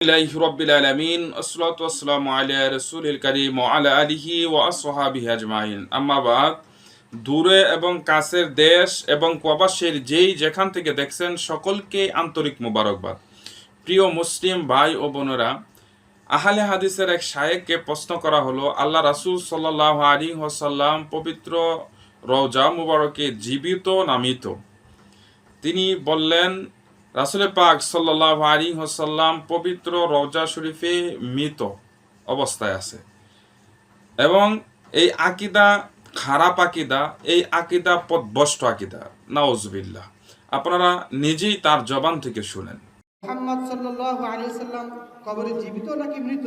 রব্বিল আলামিন আসসালাতু ওয়াসসালামু আলা রাসূলিল কারীম ওয়া আলা আলিহি ওয়া আসহাবিহি আজমাইন। আম্মা বাদ, দূরে এবং কাছের দেশ এবং প্রবাসের যেখান থেকে দেখছেন সকলকে আন্তরিক মোবারকবাদ। প্রিয় মুসলিম ভাই ও বোনেরা, আহলে হাদিসের এক শায়েখকে প্রশ্ন করা হলো, আল্লাহ রাসূল সাল্লাল্লাহু আলাইহি ওয়াসাল্লাম পবিত্র রওজা মুবারকে জীবিত না মৃত? তিনি বললেন, রাসূল পাক সাল্লাল্লাহু আলাইহি ওয়াসাল্লাম পবিত্র রওজা শরীফে মৃত অবস্থায় আছে এবং এই আকীদা খারাপ আকীদা, এই আকীদা পথভ্রষ্ট আকীদা, নাউজুবিল্লাহ। আপনারা নিজেই তার জবান থেকে শুনেন। মুহাম্মদ সাল্লাল্লাহু আলাইহি সাল্লাম কবরে জীবিত নাকি মৃত?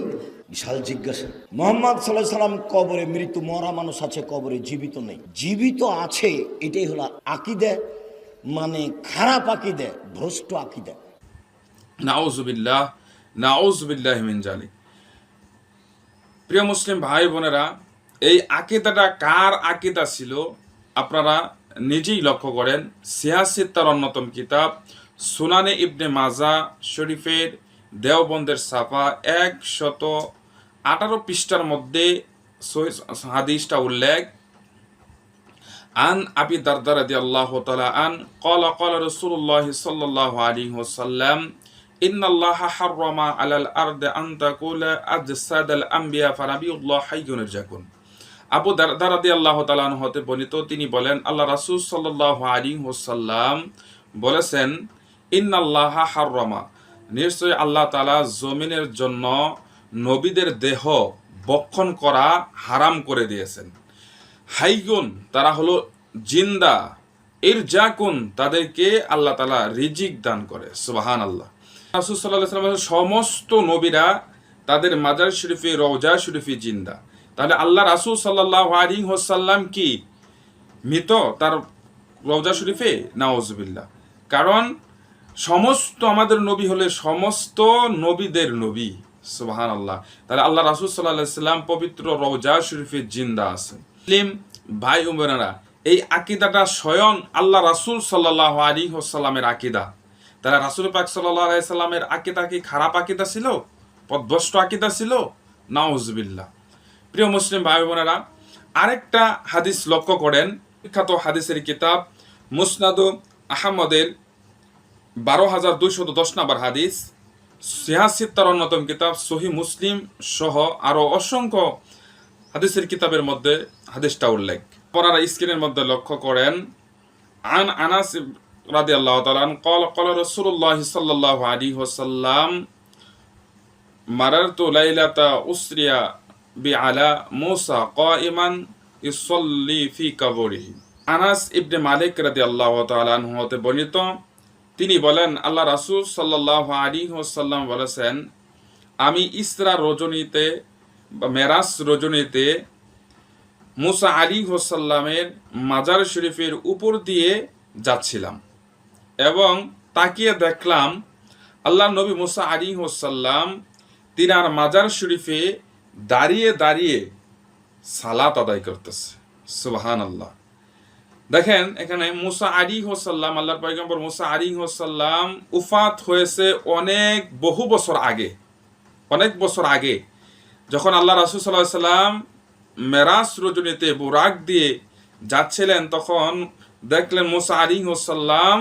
বিশাল জিজ্ঞাসা। মুহাম্মদ সাল্লাল্লাহু আলাইহি সাল্লাম কবরে মৃত, মরা মানুষ আছে, কবরে জীবিত নেই। জীবিত আছে, এটাই হলো আকীদা, মানে খারাপ আকীদা, ভ্রষ্ট আকীদা। নাউজুবিল্লাহ, নাউজুবিল্লাহ মিন জালিক। প্রিয় মুসলিম ভাই বোনেরা, এই আকীদাটা কার আকীদা ছিল আপনারা নিজেই লক্ষ্য করেন। সিয়াসিত্তার অন্যতম কিতাব সুনানে ইবনে মাজা শরীফের দেওবন্দের ছাপা 118 পৃষ্ঠার মধ্যে হাদিসটা উল্লেখ। আন আবি দারদা রাদিয়াল্লাহু তাআলা আন ক্বালা ক্বালা রাসূলুল্লাহ সাল্লাল্লাহু আলাইহি ওয়াসাল্লাম ইন্নাল্লাহা হাররামা আলাল আরদি আন তাকুলা আজসাদাল আম্বিয়া ফানাবিয়ুল্লাহ হাইয়ুন ইয়ারজাকুন। আবু দারদা রাদিয়াল্লাহু তাআলা আনহু হতে বর্ণিত, তিনি বলেন, আল্লাহ রাসূল সাল্লাল্লাহু আলাইহি ওয়াসাল্লাম বলেছেন, ইন্নাল্লাহা হাররামা, নিশ্চয় আল্লাহ তাআলা জমিনের জন্য নবীদের দেহ বক্ষণ করা হারাম করে দিয়েছেন। হাইগুন, তারা হলো জিন্দা, ইরজাকুন, তাদেরকে আল্লাহ তাআলা রিজিক দান করে। সুবহানাল্লাহ। রাসূল সাল্লাল্লাহু আলাইহি ওয়াসাল্লাম সমস্ত নবীরা তাদের মাজার শরীফে, রওজা শরীফে জিন্দা। তাহলে আল্লাহ রাসূল সাল্লাল্লাহু আলাইহি ওয়াসাল্লাম কি মৃত তার রওজা শরীফে? নাউজুবিল্লাহ। কারণ সমস্ত আমাদের নবী হলে সমস্ত নবীদের নবী। সুবহানাল্লাহ। তাহলে আল্লাহ রাসূল সাল্লাল্লাহু আলাইহি ওয়াসাল্লাম পবিত্র রওজা শরীফে জিন্দা আছেন। মুসলিম ভাই ও বোনেরা, এই আকীদাটা স্বয়ং আল্লাহ রাসূল সাল্লাল্লাহু আলাইহি ওয়াসাল্লামের আকীদা। তাহলে রাসূল পাক সাল্লাল্লাহু আলাইহি ওয়াসাল্লামের আকীদা কি খারাপ আকীদা ছিল, পথভ্রষ্ট আকীদা ছিল? নাউজুবিল্লাহ। প্রিয় মুসলিম ভাই বোনেরা, আরেকটা হাদিস লক্ষ্য করেন। বিখ্যাত হাদিসের কিতাব মুসনাদ আহমদের 12210 নম্বর হাদিস, সিয়াসিত্তার অন্যতম কিতাব সহিহ মুসলিম সহ আরো অসংখ্য হাদিসের কিতাবের মধ্যে হাদিসটা উল্লেখ। আপনারা স্ক্রিনের মধ্যে লক্ষ্য করেন। আন আনাস রাদিয়াল্লাহু তাআলা আন ক্বালা ক্বালা রাসূলুল্লাহ সাল্লাল্লাহু আলাইহি ওয়াসাল্লাম মারারতু লাইলাতা উসরিয়া বিআলা মূসা কাইমান ইউসাল্লি ফি কবরিহি। আনাস ইবনে মালিক রাদিয়াল্লাহু তাআলা আনহু হতে বর্ণিত, তিনি বলেন, আল্লাহ রাসূল সাল্লাল্লাহু আলাইহি ওয়াসাল্লাম বলেছেন, আমি ইসরা রজনীতে বা মেরাজ রজনীতে মুসা আলাইহিস সালামের মাজার শরীফের উপর দিয়ে যাচ্ছিলাম এবং তাকিয়ে দেখলাম আল্লাহ নবী মুসা আলাইহিস সালাম তিনার মাজার শরীফে দাঁড়িয়ে দাঁড়িয়ে সালাত আদায় করতেছে। সুবহানাল্লাহ। দেখেন, এখানে মুসা আলাইহিস সালাম, আল্লাহর পয়গম্বর মুসা আলাইহিস সালাম উফাত হয়েছে বহু বছর আগে, অনেক বছর আগে। যখন আল্লাহ রাসূল সাল্লাল্লাহু আলাইহি সাল্লাম মেরাজ রজনীতে বুরাক দিয়ে যাচ্ছিলেন, তখন দেখলেন মুসা আলাইহিস সালাম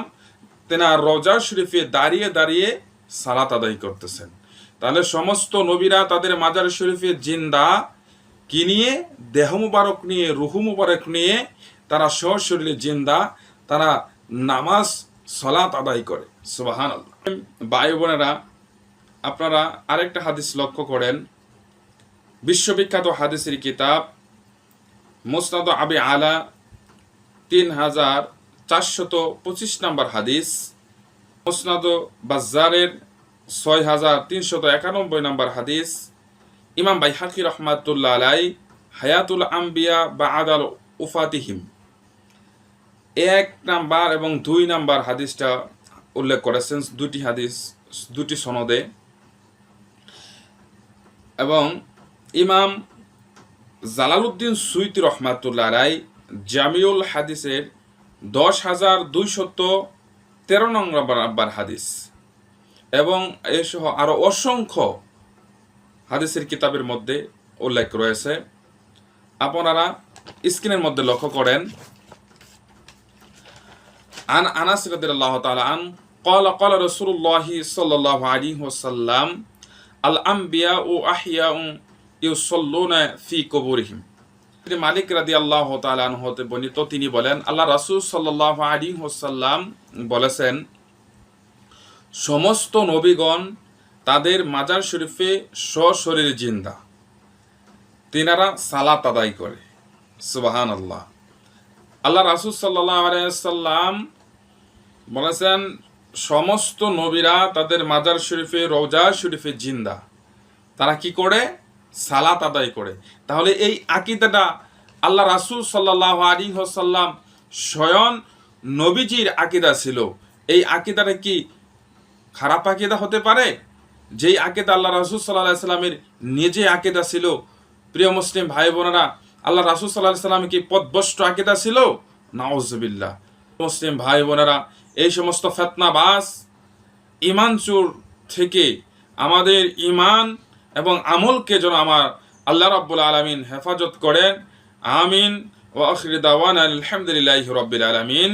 তেনার রওজা শরীফে দাঁড়িয়ে দাঁড়িয়ে সালাত আদায় করতেছেন। তাহলে সমস্ত নবীরা তাদের মাজার শরীফে জিন্দা, কি নিয়ে? দেহ মুবারক নিয়ে, রুহু মুবারক নিয়ে তারা সশরীরে জিন্দা, তারা নামাজ সালাত আদায় করে। সুবহানাল্লাহ। ভাই বোনেরা, আপনারা আরেকটা হাদিস লক্ষ্য করেন। বিশ্ববিখ্যাত হাদিসের কিতাব মুসনাদ আবি আলা 3425 নম্বর হাদিস, মুসনাদ বাজ্জারের 6391 নম্বর হাদিস, ইমাম বাইহাকি রহমাতুল্লাহ আলাই হায়াতুল আম্বিয়া বা'দাল উফাতিহিম 1 নাম্বার এবং 2 নাম্বার হাদিসটা উল্লেখ করেছেন, দুটি হাদিস দুটি সনদে। এবং ইমাম জালালউদ্দিন সুয়ুতি রহমাতুল্লাহ আলাই জামিউল হাদিসের 10213 নম্বর হাদিস, এবং এসহ আরো অসংখ্য হাদিসের কিতাবের মধ্যে উল্লেখ রয়েছে। আপনারা স্ক্রিনের মধ্যে লক্ষ্য করেন, আন আনাস রাদিয়াল্লাহু তাআলা আন قال قال رسول الله صلى الله عليه وسلم الأنبياء أحياء يصلون في قبورهم। মালিক রাদিয়াল্লাহু তাআলা আনহু হতে বর্ণিত, তিনি বলেন আল্লাহ রাসূল সাল্লাল্লাহু আলাইহি ওয়াসাল্লাম বলেছেন, সমস্ত নবীগণ তাদের মাজার শরীফে সশরীরে জিন্দা, তিনারা সালাত আদায় করে। সুবহানাল্লাহ। আল্লাহ রাসূল সাল্লাল্লাহু আলাইহি ওয়াসাল্লাম বলেছেন সমস্ত নবীরা তাদের মাজার শরীফে, রওজা শরীফে জিন্দা, তারা কি করে? সালাত আদায় করে। তাহলে এই আকীদাটা আল্লাহ রাসূল সাল্লাল্লাহু আলাইহি ওয়াসাল্লাম স্বয়ং নবীজির আকীদা ছিল। এই আকীদাটা কি খারাপ আকীদা হতে পারে? যেই আকীদা আল্লাহ রাসূল সাল্লাল্লাহু আলাইহি সাল্লামের নিজে আকীদা ছিল। প্রিয় মুসলিম ভাই বোনেরা, আল্লাহ রাসূল সাল্লাল্লাহু আলাইহি সাল্লাম কি পথভ্রষ্ট আকীদা ছিল? নাউজুবিল্লাহ। মুসলিম ভাই বোনেরা, এই সমস্ত ফিতনাবাজ ঈমানচোর থেকে আমাদের ঈমান এবং আমলকে যেন আমার আল্লাহ রাব্বুল আলামিন হেফাজত করেন। আমিন। ওয়া আখিরু দাওয়ানা আলহামদুলিল্লাহি রাব্বিল আলামিন।